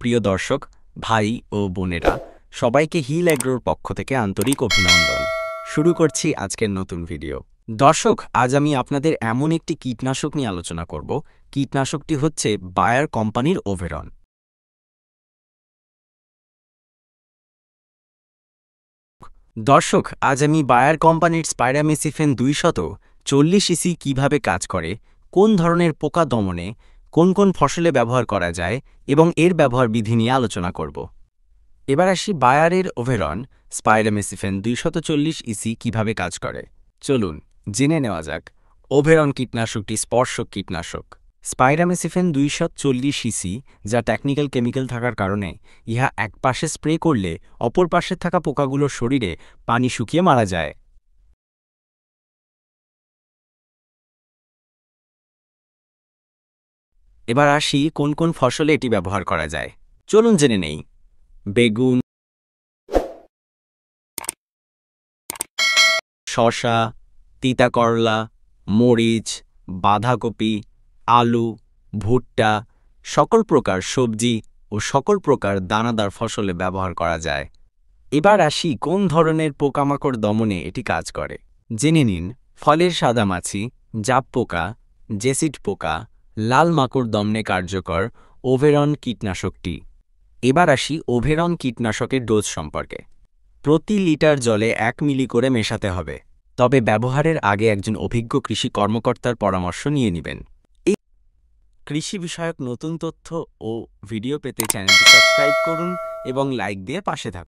প্রিয় দর্শক, ভাই ও বোনেরা, সবাইকে হিল অ্যাগ্রোর পক্ষ থেকে আন্তরিক অভিনন্দন। শুরু করছি আজকের নতুন ভিডিও। দর্শক, আজ আমি আপনাদের এমন একটি কীটনাশক নিয়ে আলোচনা করব। কীটনাশকটি হচ্ছে বায়ার কোম্পানির ওভেরন। দর্শক, আজ আমি বায়ার কোম্পানির স্পাইরামেসিফেন 240 ইসি কীভাবে কাজ করে, কোন ধরনের পোকা দমনে, কোন কোন ফসলে ব্যবহার করা যায় এবং এর ব্যবহার বিধি নিয়ে আলোচনা করব। এবার আসি বায়ারের ওভেরন স্পাইরামেসিফেন 240 ইসি কীভাবে কাজ করে। চলুন জেনে নেওয়া যাক। ওভেরন কীটনাশকটি স্পর্শক কীটনাশক। স্পাইরামেসিফেন 240 ইসি, যা টেকনিক্যাল কেমিক্যাল থাকার কারণে ইহা এক পাশে স্প্রে করলে অপর পাশে থাকা পোকাগুলোর শরীরে পানি শুকিয়ে মারা যায়। এবার আসি কোন কোন ফসলে এটি ব্যবহার করা যায়। চলুন জেনে নেই। বেগুন, শসা, তিতা করলা, মরিচ, বাঁধাকপি, আলু, ভুট্টা, সকল প্রকার সবজি ও সকল প্রকার দানাদার ফসলে ব্যবহার করা যায়। এবার আসি কোন ধরনের পোকামাকড় দমনে এটি কাজ করে। জেনে নিন। ফলের সাদামাছি, জাপ পোকা, জেসিড পোকা, লাল মাকড় দমনে কার্যকর ওভেরন কীটনাশকটি। এবার আসি ওভেরন কীটনাশকের ডোজ সম্পর্কে। প্রতি লিটার জলে 1 মিলি করে মেশাতে হবে, তবে ব্যবহারের আগে একজন অভিজ্ঞ কৃষি কর্মকর্তার পরামর্শ নিয়ে নেবেন। এই কৃষি বিষয়ক নতুন তথ্য ও ভিডিও পেতে চ্যানেলটি সাবস্ক্রাইব করুন এবং লাইক দিয়ে পাশে থাকুন।